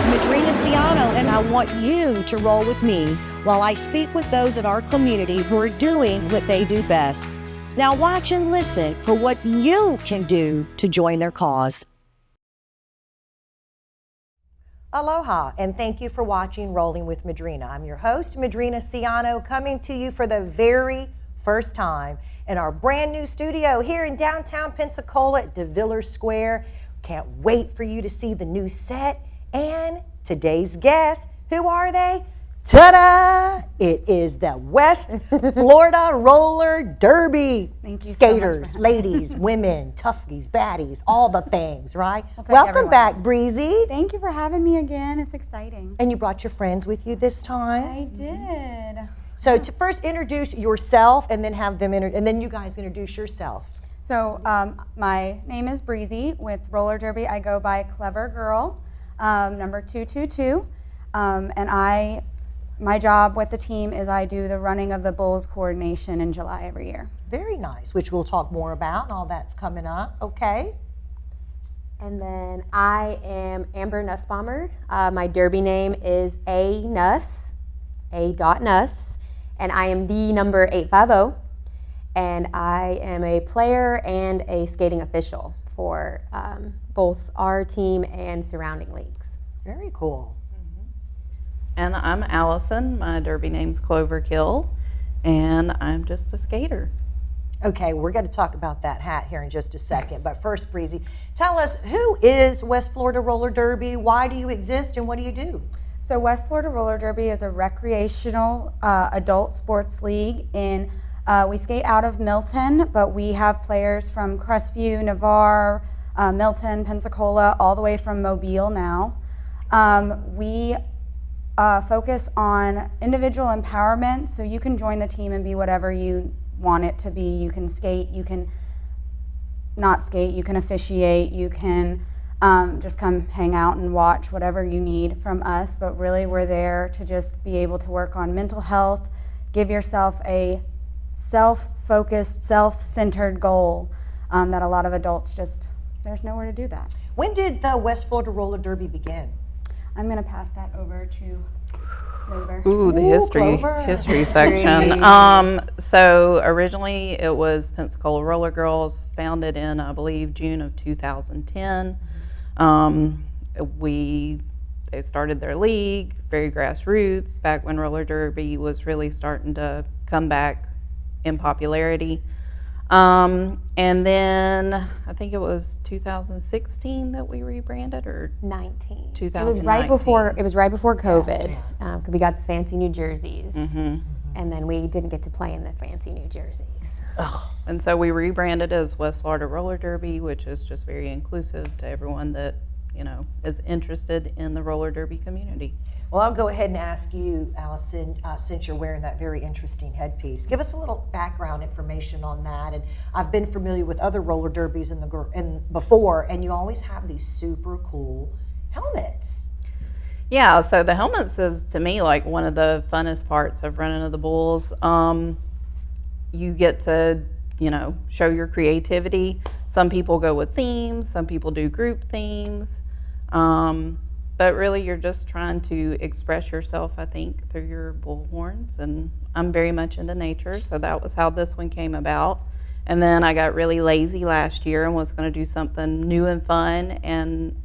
Madrina, and I want you to roll with me while I speak with those in our community who are doing what they do best. Now watch and listen for what you can do to join their cause. Aloha, and thank you for watching Rolling with Madrina. I'm your host, Madrina Ciano, coming to you for the very first time in our brand new studio here in downtown Pensacola at DeVillers Square. Can't wait for you to see the new set and today's guests. Who are they? Ta-da! It is the West Florida Roller Derby. Thank you Skaters, so much ladies, women, toughies, baddies, all the things, right? Welcome everyone back, Breezy. Thank you for having me again. It's exciting. And you brought your friends with you this time? I did. So to first introduce yourself and then have them, and then you guys introduce yourselves. So my name is Breezy. With roller derby, I go by Clever Girl, number 222. And my job with the team is I do the running of the Bulls coordination in July every year. Very nice, which we'll talk more about, and all that's coming up. Okay. And then I am Amber Nussbaumer. My derby name is A.Nuss, and I am the number 850. And I am a player and a skating official for both our team and surrounding leagues. Very cool. And I'm Allison. My derby name's Cloverkill, and I'm just a skater. Okay, we're going to talk about that hat here in just a second. But first, Breezy, tell us, who is West Florida Roller Derby? Why do you exist, and what do you do? So West Florida Roller Derby is a recreational adult sports league. We skate out of Milton, but we have players from Crestview, Navarre, Milton, Pensacola, all the way from Mobile now. We focus on individual empowerment, so you can join the team and be whatever you want it to be. You can skate, you can not skate, you can officiate, you can just come hang out and watch, whatever you need from us. But really we're there to just be able to work on mental health, give yourself a self-focused, self-centered goal that a lot of adults there's nowhere to do that. When did the West Florida Roller Derby begin? I'm going to pass that over to Clover. Ooh, the history section. So originally it was Pensacola Roller Girls, founded in, I believe, June of 2010. They started their league, very grassroots, back when roller derby was really starting to come back in popularity. And then I think it was 2016 that we rebranded, or 19. 2019. It was right before COVID, because we got the fancy New Jerseys, and then we didn't get to play in the fancy New Jerseys. And so we rebranded as West Florida Roller Derby, which is just very inclusive to everyone that is interested in the roller derby community. Well, I'll go ahead and ask you, Allison, since you're wearing that very interesting headpiece, give us a little background information on that. And I've been familiar with other roller derbies before, and you always have these super cool helmets. Yeah, so the helmets is, to me, like one of the funnest parts of running of the Bulls. You get to, show your creativity. Some people go with themes, some people do group themes. But really, you're just trying to express yourself, I think, through your bull horns. And I'm very much into nature, so that was how this one came about. And then I got really lazy last year and was going to do something new and fun, and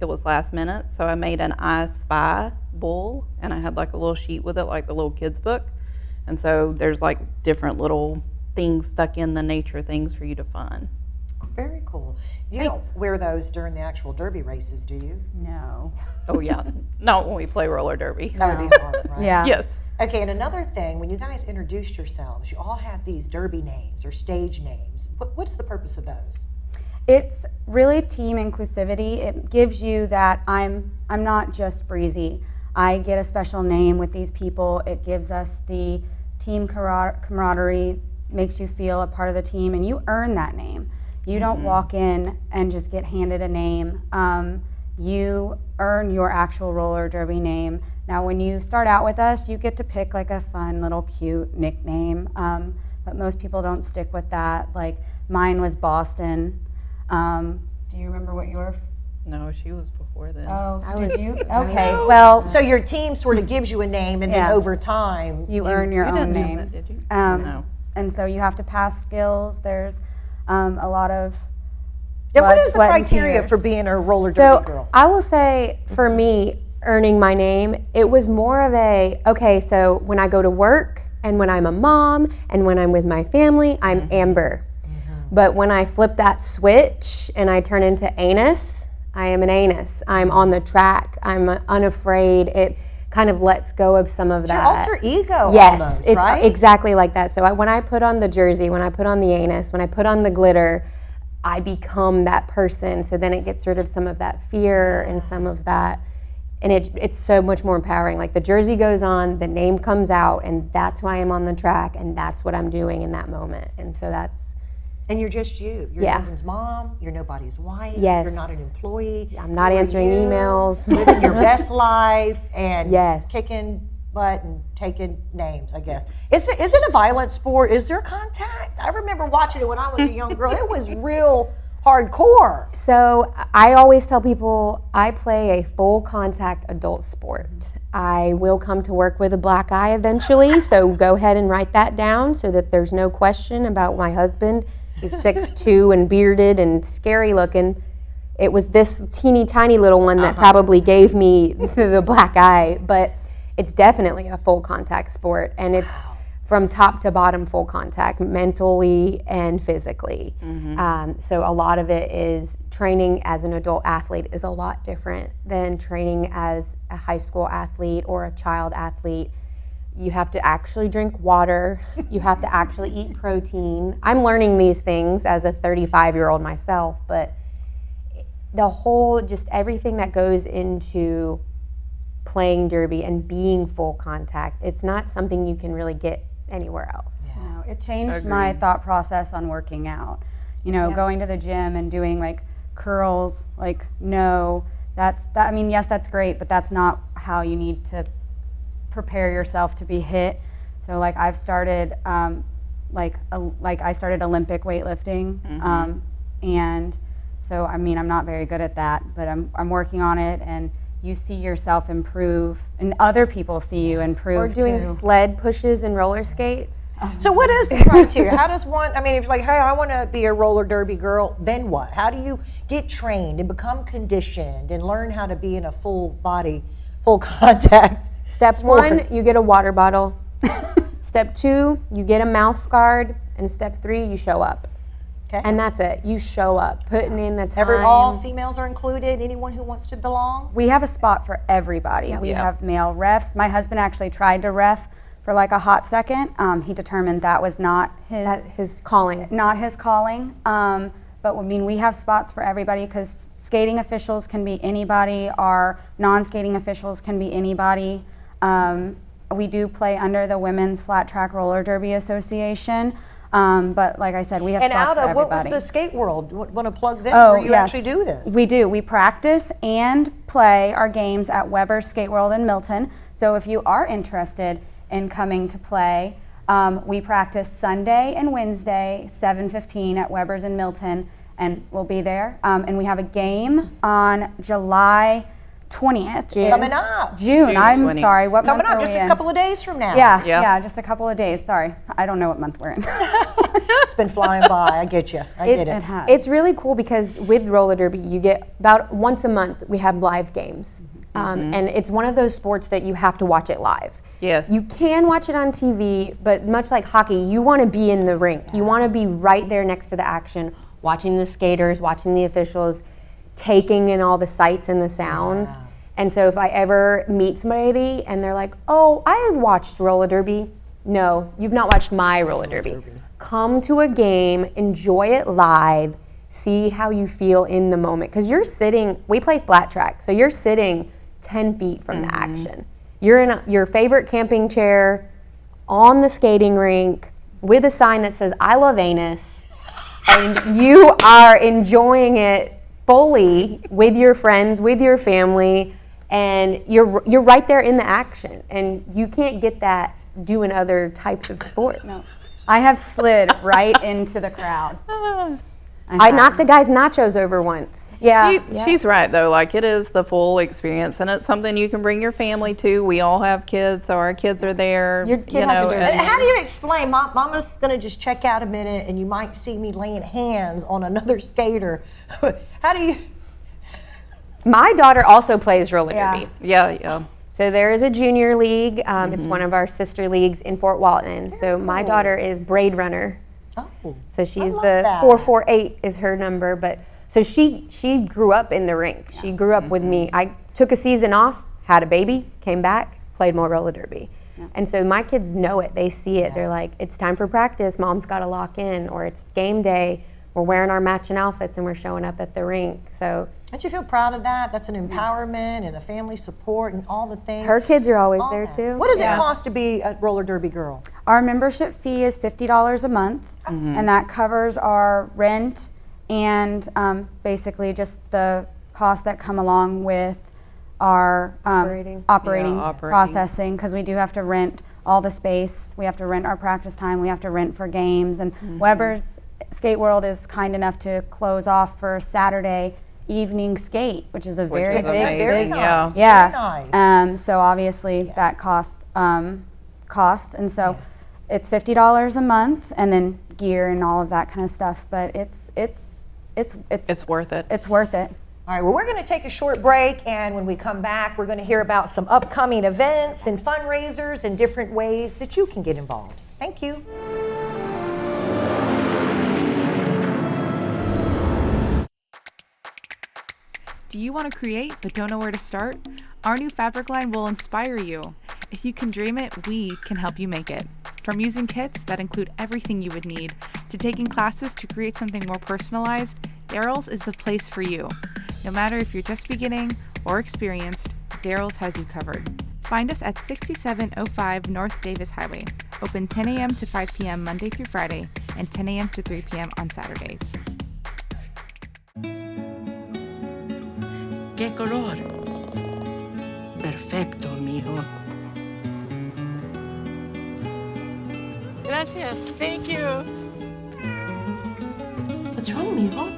it was last minute. So I made an I Spy bull, and I had like a little sheet with it, like the little kids book. And so there's like different little things stuck in the nature things for you to find. Very cool. You don't wear those during the actual derby races, do you? No. Oh yeah, not when we play roller derby. That would be hard, right? Yeah. Yes. Okay, and another thing, when you guys introduced yourselves, you all had these derby names or stage names. What's the purpose of those? It's really team inclusivity. It gives you that I'm not just Breezy. I get a special name with these people. It gives us the team camaraderie, makes you feel a part of the team, and you earn that name. You don't walk in and just get handed a name. You earn your actual roller derby name. Now, when you start out with us, you get to pick like a fun little cute nickname, but most people don't stick with that. Like mine was Boston. Do you remember what your No, she was before then. Oh, I did was- you? I Okay, was- well, So your team sort of gives you a name, and then Yeah. over time, you earn your You own didn't do name. that, did you? No. And so you have to pass skills. There's a lot of Yeah, what blood, is the sweat, and criteria tears. for being a roller derby So girl? I will say, for me, earning my name, it was more of a, okay, so when I go to work and when I'm a mom and when I'm with my family, I'm Amber. But when I flip that switch and I turn into Anus, I am an Anus. I'm on the track. I'm unafraid. It kind of lets go of some of Your that. alter ego, Yes, almost, it's right? exactly like that. So when I put on the jersey, when I put on the Anus, when I put on the glitter, I become that person. So then it gets rid of some of that fear and some of that, and it's so much more empowering. Like the jersey goes on, the name comes out, and that's why I'm on the track, and that's what I'm doing in that moment. And so that's, And you're just you. You're Yeah. no one's mom. You're nobody's wife. Yes. You're not an employee. I'm not You are answering you, emails. living your best life and Yes. kicking butt and taking names, I guess. Is it a violent sport? Is there contact? I remember watching it when I was a young girl. It was real hardcore. So I always tell people I play a full contact adult sport. I will come to work with a black eye eventually, so go ahead and write that down so that there's no question about my husband. He's 6'2" and bearded and scary looking. It was this teeny tiny little one that probably gave me the black eye, but it's definitely a full contact sport, and it's from top to bottom full contact, mentally and physically. So a lot of it is training as an adult athlete is a lot different than training as a high school athlete or a child athlete. You have to actually drink water. You have to actually eat protein. I'm learning these things as a 35-year-old myself, but the whole, just everything that goes into playing derby and being full contact, it's not something you can really get anywhere else. No, it changed my thought process on working out. You know, going to the gym and doing like curls, like no, I mean, yes, that's great, but that's not how you need to prepare yourself to be hit. So like I've started, I started Olympic weightlifting, and so I mean I'm not very good at that, but I'm working on it, and you see yourself improve, and other people see you improve Or doing too. sled pushes and roller skates. So what is the criteria? How does one, I mean, if you're like, hey, I want to be a roller derby girl, then what? How do you get trained and become conditioned and learn how to be in a full body, full contact Step sport? 1, you get a water bottle. Step 2, you get a mouth guard. And step 3, you show up. Okay. And that's it. You show up, putting in the time. All females are included? Anyone who wants to belong? We have a spot for everybody. We have male refs. My husband actually tried to ref for like a hot second. He determined that was not That's his calling. not his calling. But I mean, we have spots for everybody because skating officials can be anybody. Our non-skating officials can be anybody. We do play under the Women's Flat Track Roller Derby Association. But like I said, we have And spots out for of, what was everybody. the skate world? Want to plug them? Oh, Where you yes. actually do this? We do. We practice and play our games at Weber's Skate World in Milton. So if you are interested in coming to play, we practice Sunday and Wednesday, 7:15 at Weber's in Milton, and we'll be there. And we have a game on July 20th. June. Coming up. June. June I'm 20. sorry. What Coming month up are just we a in? couple of days from now. Yeah, Yeah. yeah, just a couple of days. Sorry, I don't know what month we're in. It's been flying by. I get you. I get it. has. It's really cool because with roller derby, you get about once a month we have live games, and it's one of those sports that you have to watch it live. Yes. You can watch it on TV, but much like hockey, you want to be in the rink. You want to be right there next to the action, watching the skaters, watching the officials, taking in all the sights and the sounds. And so if I ever meet somebody and they're like, "Oh, I have watched roller derby," no, you've not watched my roller derby. Come to a game, enjoy it live, see how you feel in the moment. Because you're sitting, we play flat track, so you're sitting 10 feet from the action. You're in your favorite camping chair on the skating rink with a sign that says, "I love anus," and you are enjoying it fully with your friends, with your family, and you're right there in the action. And you can't get that doing other types of sports. No. I have slid right into the crowd. I knocked a guy's nachos over once. Yeah. She's right though. Like it is the full experience, and it's something you can bring your family to. We all have kids, so our kids are there. Your kid has a dirty and- How do you explain? Mama's going to just check out a minute, and you might see me laying hands on another skater. How do you? My daughter also plays roller derby. Yeah. So there is a junior league. It's one of our sister leagues in Fort Walton. So my daughter is Braid Runner. Oh, So she's love the that. 448 is her number. But so she grew up in the rink. She grew up with me. I took a season off, had a baby, came back, played more roller derby. And so my kids know it. They see it. They're like, it's time for practice. Mom's got to lock in, or it's game day. We're wearing our matching outfits and we're showing up at the rink. So don't you feel proud of that? That's an empowerment and a family support and all the things. her kids are always all there that. too. What does it cost to be a roller derby girl? Our membership fee is $50 a month, and that covers our rent and basically just the costs that come along with our operating processing, because we do have to rent all the space. We have to rent our practice time. We have to rent for games. And Weber's Skate World is kind enough to close off for Saturday evening skate, which is a very is big amazing, Very business. nice. Yeah. Very nice. So obviously that cost, and so it's $50 a month, and then gear and all of that kind of stuff. But it's worth it. It's worth it. All right, well, we're going to take a short break, and when we come back, we're going to hear about some upcoming events and fundraisers and different ways that you can get involved. Thank you. Do you want to create but don't know where to start? Our new fabric line will inspire you. If you can dream it, we can help you make it. From using kits that include everything you would need, to taking classes to create something more personalized, Daryl's is the place for you. No matter if you're just beginning or experienced, Daryl's has you covered. Find us at 6705 North Davis Highway, open 10 a.m. to 5 p.m. Monday through Friday, and 10 a.m. to 3 p.m. on Saturdays. ¿Qué color? Perfecto, mijo. Gracias. Thank you. What's wrong, mijo?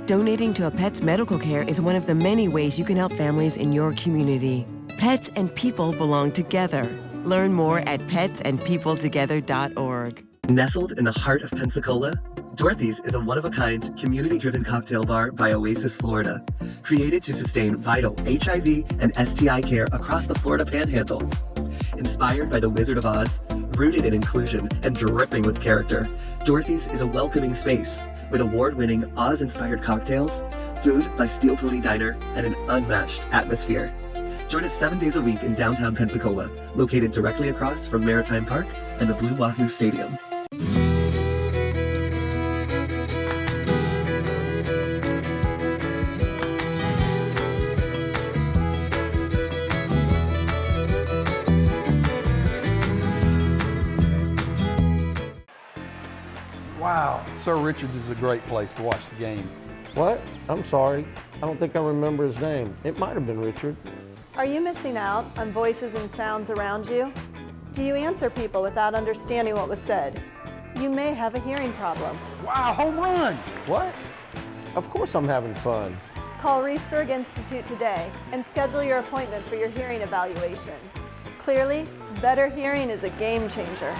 Donating to a pet's medical care is one of the many ways you can help families in your community. Pets and people belong together. Learn more at petsandpeopletogether.org. Nestled in the heart of Pensacola, Dorothy's is a one-of-a-kind, community-driven cocktail bar by Oasis, Florida, created to sustain vital HIV and STI care across the Florida Panhandle. Inspired by the Wizard of Oz, rooted in inclusion and dripping with character, Dorothy's is a welcoming space with award-winning Oz-inspired cocktails, food by Steel Pony Diner, and an unmatched atmosphere. Join us 7 days a week in downtown Pensacola, located directly across from Maritime Park and the Blue Wahoo Stadium. Wow, Sir Richard's is a great place to watch the game. What? I'm sorry. I don't think I remember his name. It might have been Richard. Are you missing out on voices and sounds around you? Do you answer people without understanding what was said? You may have a hearing problem. Wow, home run! What? Of course I'm having fun. Call Reesburg Institute today and schedule your appointment for your hearing evaluation. Clearly, better hearing is a game changer.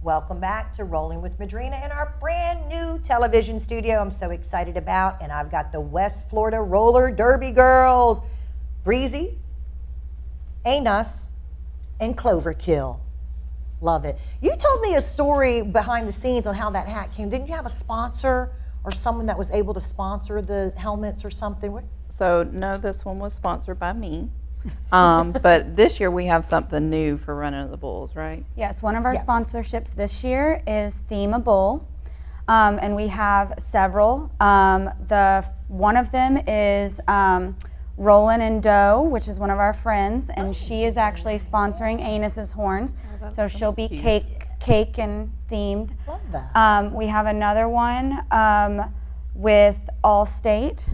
Welcome back to Rolling with Madrina in our brand new television studio I'm so excited about. And I've got the West Florida Roller Derby girls, Breezy, Anus, and Cloverkill. Love it. You told me a story behind the scenes on how that hat came. Didn't you have a sponsor or someone that was able to sponsor the helmets or something? What? So no, this one was sponsored by me. But this year we have something new for Running of the Bulls, right? Yes, one of our sponsorships this year is Theme a Bull, and we have several. One of them is Rollin' and Doe, which is one of our friends, and she is actually sponsoring Anus's horns, so she'll be cake and themed. Love that. We have another one with Allstate.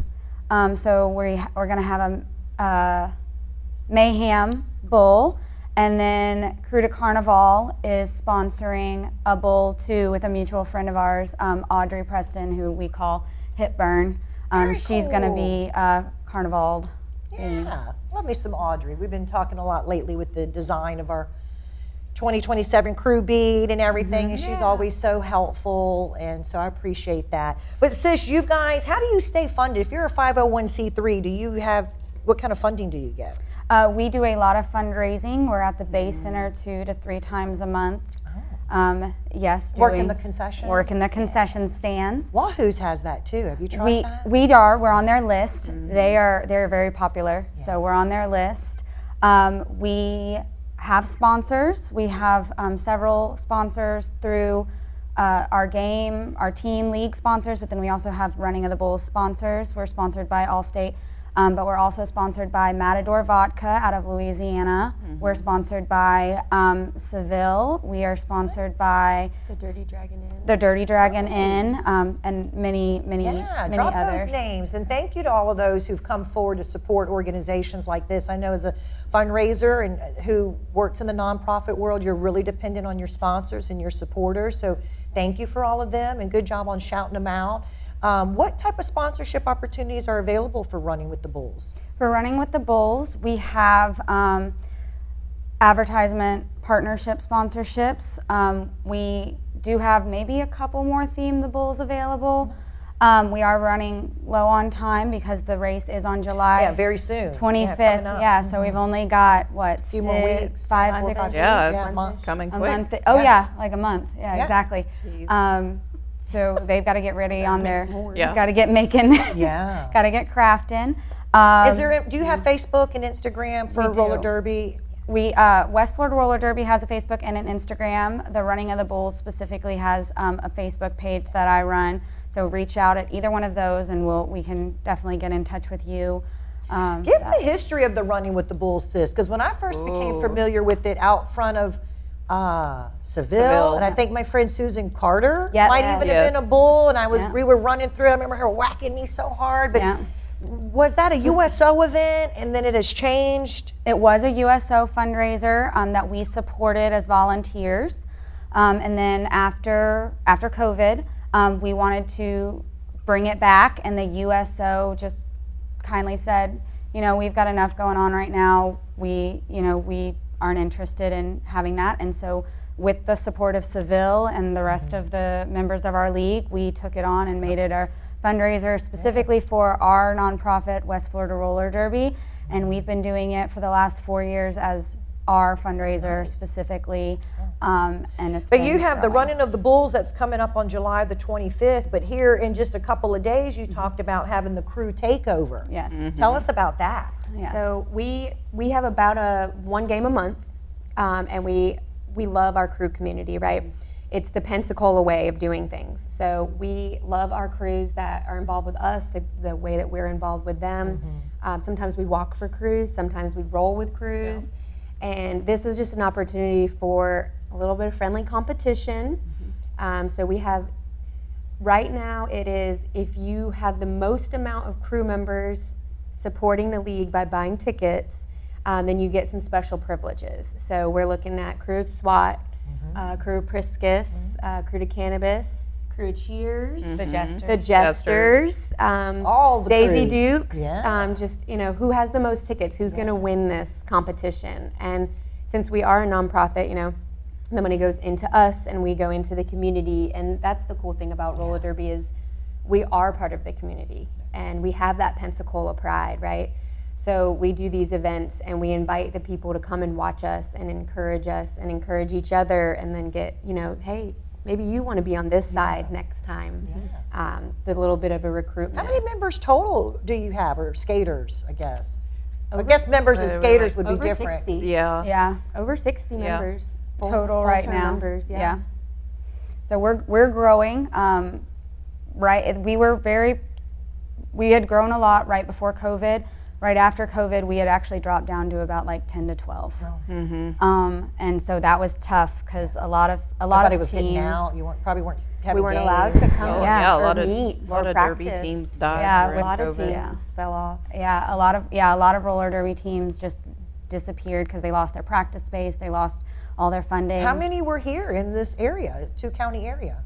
So we're going to have a Mayhem Bull, and then Crew de Carnival is sponsoring a bull too with a mutual friend of ours, Audrey Preston, who we call Hit Burn. She's going to be carnivaled. Yeah, love me some Audrey. We've been talking a lot lately with the design of our 2027 crew bead and everything, and she's always so helpful, and so I appreciate that. But sis, you guys, how do you stay funded? If you're a 501c3, do you have, what kind of funding do you get? We do a lot of fundraising. We're at the Bay Center 2 to 3 times a month. Yes, Working the concessions? Working the concession stands. Wahoo's has that too. Have you tried that? We're on their list. They're very popular, so we're on their list. We have sponsors. We have several sponsors through our team league sponsors, but then we also have Running of the Bulls sponsors. We're sponsored by Allstate. But we're also sponsored by Matador Vodka out of Louisiana. We're sponsored by Seville. We are sponsored by The Dirty Dragon Inn. The Dirty Dragon Inn, and many drop others. those names. And thank you to all of those who've come forward to support organizations like this. I know as a fundraiser and who works in the nonprofit world, you're really dependent on your sponsors and your supporters. So thank you for all of them, and good job on shouting them out. What type of sponsorship opportunities are available for Running with the Bulls? For Running with the Bulls, we have advertisement partnership sponsorships. We do have maybe a couple more Theme the Bulls available. We are running low on time because the race is on July very soon. 25th. So we've only got a few more weeks, 5, 6 weeks. Yeah, a month. coming A quick. month. Like a month. Yeah. Exactly. So they've got to get ready on their. Got to get making. Got to get crafting. Do you have Facebook and Instagram for roller derby? We West Florida Roller Derby has a Facebook and an Instagram. The Running of the Bulls specifically has a Facebook page that I run. So reach out at either one of those, and we can definitely get in touch with you. Give the history of the Running with the Bulls, sis, because when I first became familiar with it out front of Seville, and I think my friend Susan Carter might even have been a bull, and we were running through it. I remember her whacking me so hard, but was that a USO event, and then it has changed? It was a USO fundraiser that we supported as volunteers, and then after COVID, we wanted to bring it back, and the USO just kindly said, we've got enough going on right now. We aren't interested in having that, and so with the support of Seville and the rest of the members of our league, we took it on and made it our fundraiser specifically for our nonprofit West Florida Roller Derby, and we've been doing it for the last 4 years as our fundraiser specifically, and it's But been you have the growing. Running of the Bulls that's coming up on July the 25th, but here in just a couple of days you talked about having the crew takeover. Yes. Tell us about that. Yes. So we have about one game a month, and we love our crew community, right? It's the Pensacola way of doing things. So we love our crews that are involved with us, the way that we're involved with them. Sometimes we walk for crews, sometimes we roll with crews. And this is just an opportunity for a little bit of friendly competition. So we have, right now it is, if you have the most amount of crew members supporting the league by buying tickets, then you get some special privileges. So we're looking at crew of SWAT, crew of Priscus, crew to Cannabis, crew of Cheers, the Jesters, All the Daisy crews. Dukes, Yeah. just who has the most tickets, who's going to win this competition. And since we are a nonprofit, the money goes into us and we go into the community. And that's the cool thing about roller derby is we are part of the community and we have that Pensacola pride, right? So we do these events and we invite the people to come and watch us and encourage each other, and then get, hey, maybe you want to be on this side next time. The little bit of a recruitment. How many members total do you have, or skaters, I guess? I guess members and skaters would be over different. 60. Yeah. Over 60 members. Total right full-term now. Members, Yeah. So we're growing. Right. We had grown a lot right before COVID, right after COVID, we had actually dropped down to about like 10 to 12. And so that was tough because a lot of Everybody teams was getting out. You probably weren't having We weren't games. allowed to come Yeah, a or lot of meet a lot or of practice. derby teams died. Yeah, during A lot of COVID. teams fell off. Yeah, a lot of roller derby teams just disappeared because they lost their practice space, they lost all their funding. How many were here in this area, 2-county area?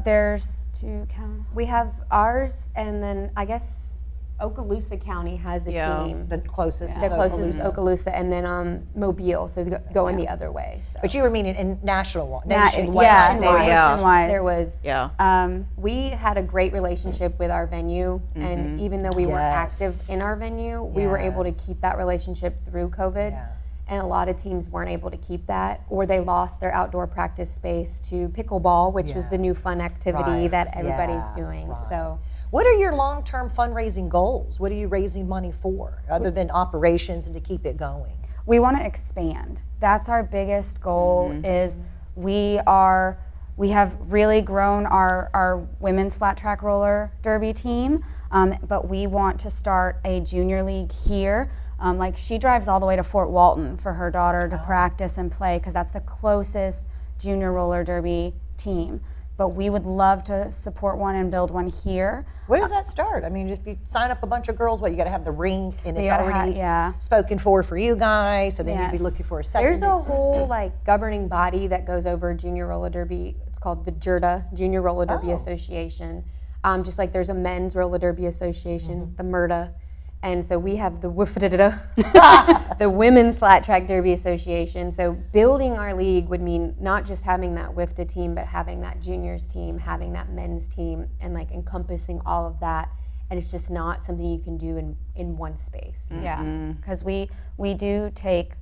There's 2 county. We have ours, and then I guess Okaloosa County has a Yeah. team. The closest The is closest is Okaloosa. Okaloosa, and then Mobile, so going the other way. So. But you were meaning in nationwide. Yeah, Yeah. nationwide. There was. Yeah. We had a great relationship with our venue, and even though we weren't active Yes. in our venue, we were able to Yes. keep that relationship through COVID. Yeah. And a lot of teams weren't able to keep that, or they lost their outdoor practice space to pickleball, which was Yeah. the new fun activity Right. that everybody's Yeah. doing. Right. So What are your long-term fundraising goals? What are you raising money for, other than operations and to keep it going? We want to expand. That's our biggest goal. Is we have really grown our women's flat track roller derby team, but we want to start a junior league here. Like she drives all the way to Fort Walton for her daughter to practice and play because that's the closest junior roller derby team. But we would love to support one and build one here. Where does that start? I mean, if you sign up a bunch of girls, you got to have the rink, and it's gotta already yeah. spoken for you guys. So then you'd be Yes. looking for a second. there's a whole like governing body that goes over junior roller derby. It's called the JRDA, Junior Roller Derby Association. Just like there's a men's roller derby association, the MRDA. And so we have the WFDA, the Women's Flat Track Derby Association. So building our league would mean not just having that WFDA team, but having that juniors team, having that men's team, and like encompassing all of that. And it's just not something you can do in one space. Yeah, because we do take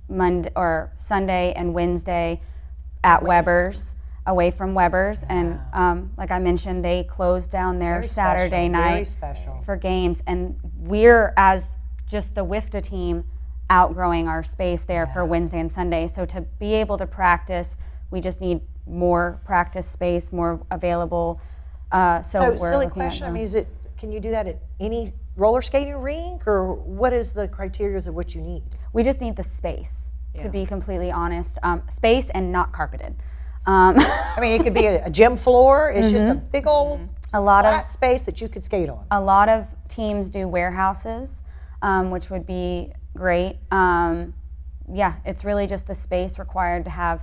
Monday or Sunday and Wednesday at Weber's, away from Weber's, and like I mentioned, they close down their Very Saturday special, very night special. for games, and we're as just the WFDA team outgrowing our space there for Wednesday and Sunday. So to be able to practice, we just need more practice space, more available. So we're silly looking at question. I them. mean, can you do that at any roller skating rink, or what is the criteria of what you need? We just need the space, to be completely honest. Space and not carpeted. I mean, it could be a gym floor. It's just a big old flat space that you could skate on. A lot of teams do warehouses, which would be great. Yeah, it's really just the space required to have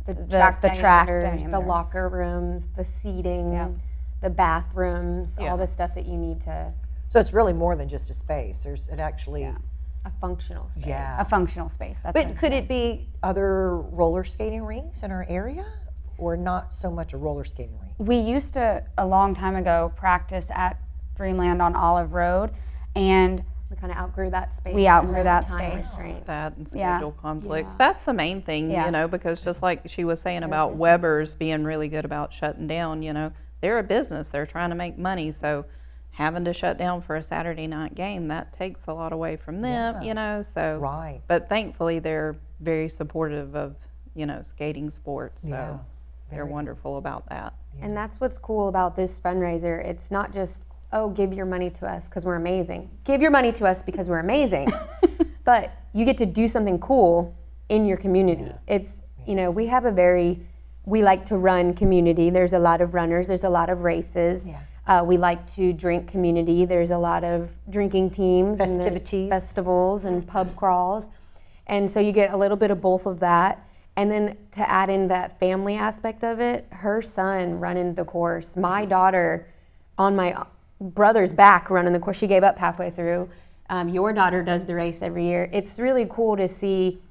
The track diameters, the diameter. locker rooms, the seating, the bathrooms, all the stuff that you need to So it's really more than just a space. There's it actually. a functional space. Yeah. a functional space. That's But it. could it be other roller skating rinks in our area, or not so much a roller skating rink? We used to, a long time ago, practice at Dreamland on Olive Road, and We kind of outgrew that space. We and outgrew those that time space. restraints. That and Yeah. schedule conflicts. That's the main thing, Yeah. you know, because just like she was saying about Weber's being really good about shutting down, you know, they're a business. They're trying to make money. So having to shut down for a Saturday night game, that takes a lot away from them, you know. So, Right. But thankfully, they're very supportive of, you know, skating sports. So Yeah. they're wonderful about that. And that's what's cool about this fundraiser. It's not just, oh, give your money to us because we're amazing. Give your money to us because we're amazing. But you get to do something cool in your community. It's, you know, we have we like to run community. There's a lot of runners, there's a lot of races. We like to drink community. There's a lot of drinking teams. and there's Festivities. festivals and pub crawls. And so you get a little bit of both of that. And then to add in that family aspect of it, her son running the course, my daughter on my brother's back running the course, she gave up halfway through. Your daughter does the race every year. It's really cool to see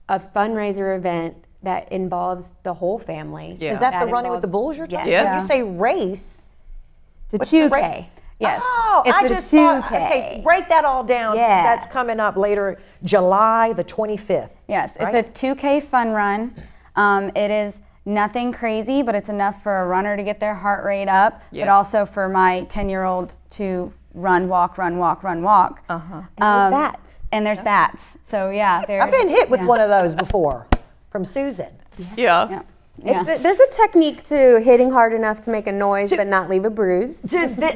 a fundraiser event that involves the whole family. Yeah. Is that the running with the bulls you're talking Yeah. about? You say race. It's a What's the 2K. race? yes. Oh, It's I a just thought, 2K. okay, break that all down since Yeah. that's coming up later, July the 25th. Yes, it's right? a 2K fun run. It is nothing crazy, but it's enough for a runner to get their heart rate up, but Yeah. also for my 10-year-old to run, walk, run, walk, run, walk. And there's bats. And there's bats. So yeah, there's. I've been hit with one of those before from Susan. Yeah. Yeah. There's a technique to hitting hard enough to make a noise but not leave a bruise.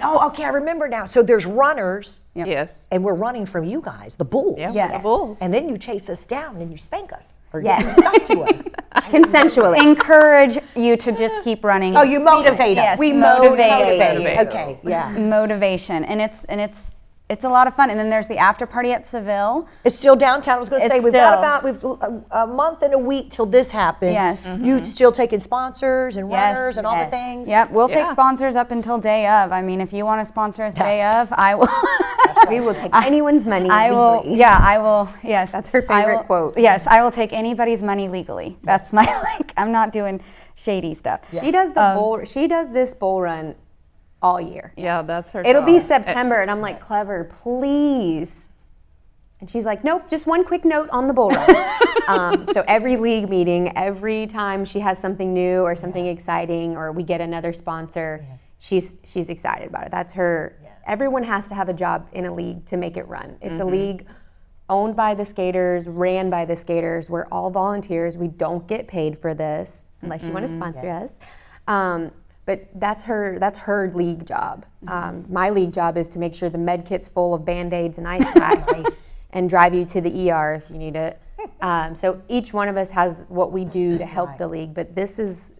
Oh, okay, I remember now. So there's runners, Yes. and we're running from you guys, the bulls. Yeah, Yes. the bulls. And then you chase us down and you spank us. Or Yes. you stuff to us. Consensually. Encourage you to just keep running. Oh, you motivate us. Yes, We motivate. motivate. Okay, yeah. Motivation, and it's a lot of fun. And then there's the after party at Seville. It's still downtown. I was going to It's say we've a month and a week till this happens. Yes. You still taking sponsors and runners and all the things. Yep, we'll take Yeah. sponsors up until day of. I mean, if you want to sponsor us day of, I will. We will take anyone's money I will. legally. Yeah, I will. Yes, That's her I favorite will- quote. Yes, I will take anybody's money legally. That's my I'm not doing shady stuff. She does the bowl. She does this bull run all year. Yeah, that's her It'll be job. September, and I'm like, Clever, please. And she's like, nope, just one quick note on the bull run. So every league meeting, every time she has something new or something exciting, or we get another sponsor, she's excited about it. That's her. Everyone has to have a job in a league to make it run. It's a league owned by the skaters, ran by the skaters. We're all volunteers. We don't get paid for this unless you want to sponsor us. But that's her league job. My league job is to make sure the med kit's full of Band-Aids and ice packs and drive you to the ER if you need it. So each one of us has what we do to help the league, but this is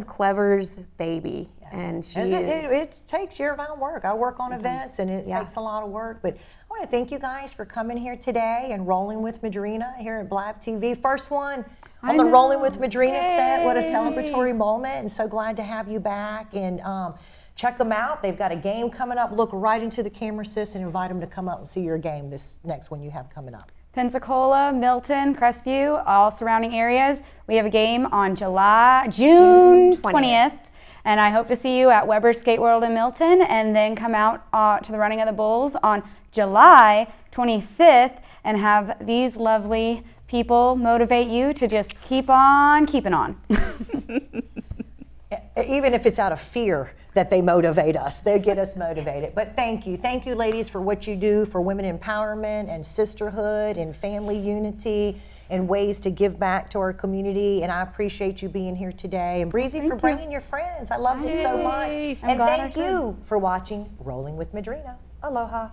Clever's baby. And she It takes year-round work. I work on events, and it takes a lot of work. But I want to thank you guys for coming here today and rolling with Madrina here at Blab TV. First one on the Rolling with Madrina set. What a celebratory moment, and so glad to have you back. And check them out. They've got a game coming up. Look right into the camera, sis, and invite them to come up and see your game, this next one you have coming up. Pensacola, Milton, Crestview, all surrounding areas. We have a game on June 20th. And I hope to see you at Weber's Skate World in Milton, and then come out to the Running of the Bulls on July 25th and have these lovely people motivate you to just keep on keeping on. Even if it's out of fear that they motivate us, they get us motivated. But thank you ladies, for what you do for women empowerment and sisterhood and family unity and ways to give back to our community. And I appreciate you being here today. And Breezy for bringing your friends. I loved it so much. And thank you for watching Rolling with Madrina. Aloha.